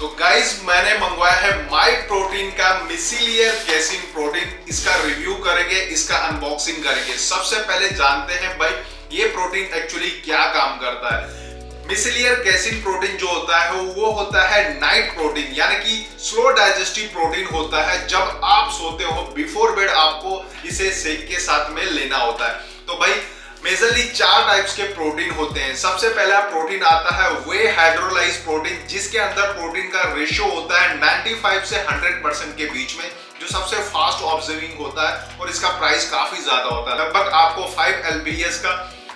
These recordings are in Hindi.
तो गाइज मैंने मंगवाया है माई प्रोटीन का मिसीलियर कैसीन प्रोटीन। इसका रिव्यू करेंगे, इसका अनबॉक्सिंग करेंगे। सबसे पहले जानते हैं भाई ये प्रोटीन एक्चुअली क्या काम करता है। मिसीलियर कैसीन प्रोटीन जो होता है वो होता है नाइट प्रोटीन, यानी कि स्लो डाइजेस्टिव प्रोटीन होता है। जब आप सोते हो बिफोर बेड आपको इसे शेक के साथ में लेना होता है। तो भाई मेजरली 4 टाइप्स के प्रोटीन होते हैं। सबसे पहला प्रोटीन आता है वे हाइड्रोलाइज प्रोटीन, जिसके अंदर प्रोटीन का रेशियो होता है 95 से 100% के बीच में, जो सबसे फास्ट ऑब्जर्विंग होता है और इसका प्राइस काफी ज्यादा होता है। लगभग आपको 5 LPS का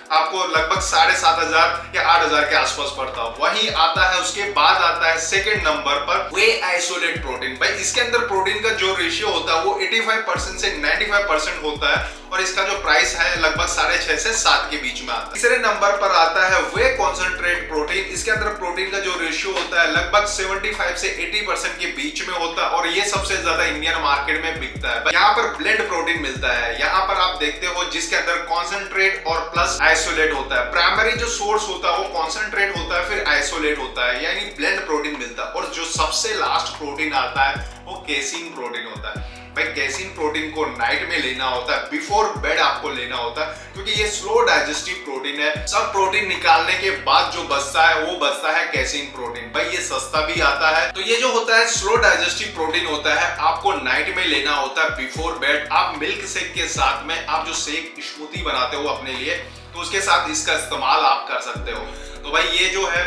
आपको लगभग 7,500 या 8,000 के आसपास पड़ता है। वहीं आता है उसके बाद आता है सेकंड नंबर पर वे आइसोलेट प्रोटीन। भाई इसके अंदर प्रोटीन का जो रेशियो होता है वो 85% से 95% होता है और इसका जो प्राइस है लगभग 6.5 से 7 के बीच में आता है। तीसरे नंबर पर आता है वे कॉन्सेंट्रेट प्रोटीन। इसके अंदर प्रोटीन का जो रेशियो होता है लगभग 75 से 80% के बीच में होता है और ये सबसे ज्यादा इंडियन मार्केट में बिकता है। यहाँ पर ब्लेंड प्रोटीन मिलता है। यहाँ पर आप देखते हो जिसके अंदर कॉन्सेंट्रेट और प्लस आइसोलेट होता है। प्राइमरी जो सोर्स होता है वो कॉन्सेंट्रेट होता है, फिर आइसोलेट होता है, यानी ब्लेंड प्रोटीन मिलता है। और जो सबसे लास्ट प्रोटीन आता है वो कैसीन प्रोटीन होता है। भाई कैसीन प्रोटीन को नाइट में लेना होता है, बिफोर बेड आपको लेना होता है, क्योंकि ये स्लो डाइजेस्टिव प्रोटीन है। सब प्रोटीन निकालने के बाद जो बचता है वो बचता है कैसीन प्रोटीन। भाई ये सस्ता भी आता है। तो ये जो होता है स्लो डाइजेस्टिव प्रोटीन होता है, आपको नाइट में लेना होता है बिफोर बेड। आप मिल्क शेक के साथ में आप जो शेक स्मूदी बनाते हो अपने लिए, तो उसके साथ इसका इस्तेमाल आप कर सकते हो। तो भाई ये जो है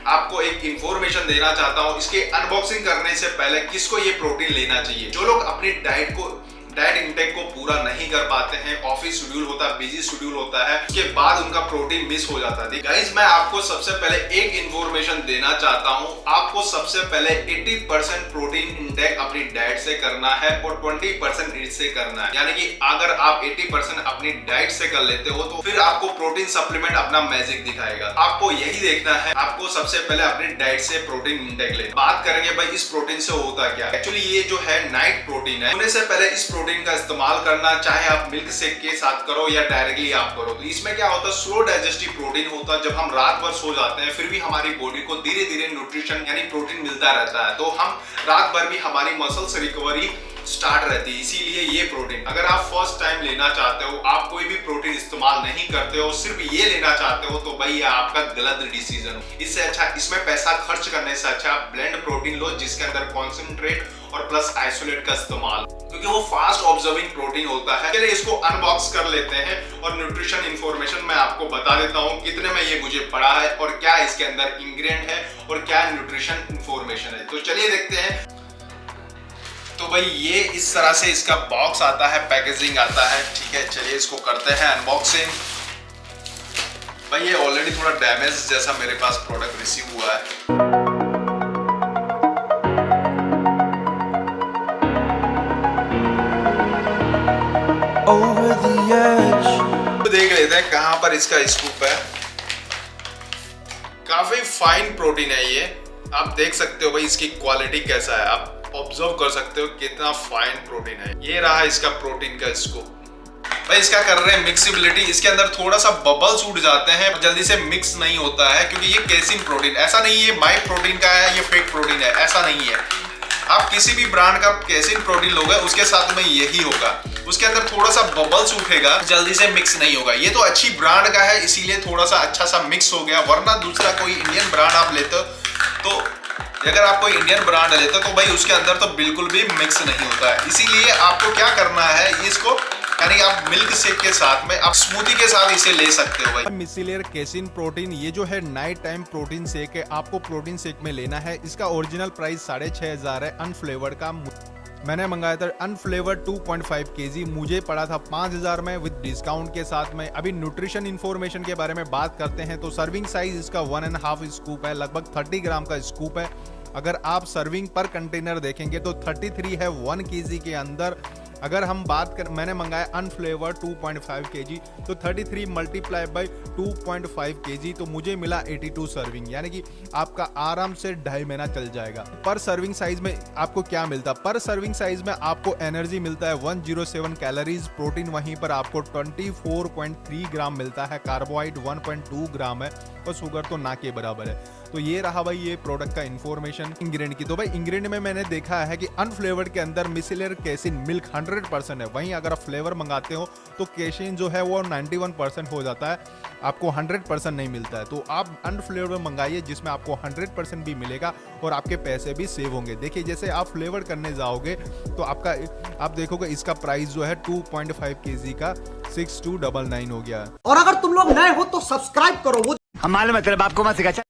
आपको एक इंफॉर्मेशन देना चाहता हूं। इसके अनबॉक्सिंग करने से पहले किसको ये प्रोटीन लेना चाहिए? जो लोग अपनी डाइट इंटेक को पूरा नहीं कर पाते हैं, ऑफिस शेड्यूल होता है, बिजी शेड्यूल होता है, उसके बाद उनका प्रोटीन मिस हो जाता है। गाइस मैं आपको सबसे पहले एक इंफॉर्मेशन देना चाहता हूं। आपको सबसे पहले 80% प्रोटीन इंटेक अपनी डाइट से करना है और 20% इससे करना है। यानी कि अगर आप 80% अपनी डाइट से कर लेते हो तो फिर आपको प्रोटीन सप्लीमेंट अपना मैजिक दिखाएगा। आपको यही देखना है, आपको सबसे पहले अपनी डाइट से प्रोटीन इंटेक लेना। बात करेंगे भाई इस प्रोटीन से होता क्या। एक्चुअली ये जो है नाइट प्रोटीन है, होने से पहले इस प्रोटीन का इस्तेमाल करना, चाहे आप मिल्क शेक के साथ करो या डायरेक्टली आप करो। तो इसमें क्या होता है, स्लो डाइजेस्टिव प्रोटीन होता है। जब हम रात भर सो जाते हैं फिर भी हमारी बॉडी को धीरे धीरे न्यूट्रिशन यानी प्रोटीन मिलता रहता है, तो हम रात भर भी हमारी मसल्स रिकवरी स्टार्ट रहती है। इसीलिए ये प्रोटीन अगर आप फर्स्ट टाइम लेना चाहते हो, आप कोई भी प्रोटीन इस्तेमाल नहीं करते हो, सिर्फ ये लेना चाहते हो, तो भाई ये आपका गलत डिसीजन हो। इससे अच्छा, इसमें पैसा खर्च करने से अच्छा आप ब्लेंड प्रोटीन लो, जिसके अंदर कॉन्सेंट्रेट और प्लस आइसोलेट का इस्तेमाल, क्योंकि वो फास्ट ऑब्जर्विंग प्रोटीन होता है। चलिए इसको अनबॉक्स कर लेते हैं और न्यूट्रिशन इंफॉर्मेशन मैं आपको बता देता हूँ कितने में ये मुझे पड़ा है और क्या इसके अंदर इंग्रेडिएंट है और क्या न्यूट्रिशन इंफॉर्मेशन है। तो चलिए देखते हैं। तो भाई ये इस तरह से इसका बॉक्स आता है, पैकेजिंग आता है। ठीक है, चलिए इसको करते हैं अनबॉक्सिंग। भाई ये ऑलरेडी थोड़ा डैमेज जैसा मेरे पास प्रोडक्ट रिसीव हुआ है। तो देख लेते हैं कहां पर इसका स्कूप है। काफी फाइन प्रोटीन है ये, आप देख सकते हो भाई इसकी क्वालिटी कैसा है, आप ऑब्जर्व कर सकते हो कितना फाइन प्रोटीन है। ये रहा इसका प्रोटीन का स्कूप। भाई इसका कर रहे हैं मिक्सिबिलिटी। इसके अंदर थोड़ा सा बबल्स उड़ जाते हैं, जल्दी से मिक्स नहीं होता है, क्योंकि ये कैसीन प्रोटीन ऐसा नहीं है माई प्रोटीन का है ये फेक प्रोटीन है, ऐसा नहीं है। आप किसी भी ब्रांड का कैसीन प्रोटीन लोगे उसके साथ में यही होगा, उसके अंदर थोड़ा सा बबल्स उठेगा, जल्दी से मिक्स नहीं होगा। ये तो अच्छी ब्रांड का है इसीलिए थोड़ा सा अच्छा सा मिक्स हो गया, वरना दूसरा कोई इंडियन ब्रांड आप लेते तो अगर आप कोई इंडियन ब्रांड लेते तो भाई उसके अंदर तो बिल्कुल भी मिक्स नहीं होता है। इसीलिए आपको क्या करना है, इसको यानी आप मिल्क शेक के साथ में आप स्मूदी के साथ इसे ले सकते हो। भाई मिसीलियर कैसीन प्रोटीन ये जो है नाइट टाइम प्रोटीन शेक है, आपको प्रोटीन शेक में लेना है। इसका ओरिजिनल प्राइस 6,500 है अनफ्लेवर्ड का। मैंने मंगाया था अनफ्लेवर्ड 2.5 kg, मुझे पड़ा था 5,000 में विद डिस्काउंट के साथ में। अभी न्यूट्रिशन इन्फॉर्मेशन के बारे में बात करते हैं तो सर्विंग साइज इसका 1.5 स्कूप है, लगभग 30 ग्राम का स्कूप है। अगर आप सर्विंग पर कंटेनर देखेंगे तो 33 है 1 kg के अंदर। अगर हम बात कर, मैंने मंगाया अनफ्लेवर्ड 2.5 kg, तो 33 मल्टीप्लाई बाई 2.5 kg, तो मुझे मिला 82 सर्विंग, यानी कि आपका आराम से 2.5 महीना चल जाएगा। पर सर्विंग साइज में आपको क्या मिलता है? पर सर्विंग साइज में आपको एनर्जी मिलता है 107 कैलोरीज, प्रोटीन वहीं पर आपको 24.3 ग्राम मिलता है, कार्बोहाइड्रेट 1.2 ग्राम है, और शुगर तो ना के बराबर है। तो ये रहा भाई ये प्रोडक्ट का इन्फॉर्मेशन इंग्रेडिएंट की। तो भाई इंग्रेडिएंट में मैंने देखा है कि अनफ्लेवर्ड के अंदर मिसिलियर कैसिन मिल्क 100% है। वहीं अगर आप फ्लेवर मंगाते हो तो कैसिन जो है वो 91% हो जाता है, आपको 100% नहीं मिलता है। तो आप अनफ्लेवर्ड मंगाइए जिसमें आपको 100% भी मिलेगा और आपके पैसे भी सेव होंगे। देखिए जैसे आप फ्लेवर करने जाओगे तो आप देखोगे इसका प्राइस जो है 2.5 kg का 6299 हो गया। और अगर तुम लोग नए हो तो सब्सक्राइब करो। हम मालूम है तेरे बाप को मत सिखा।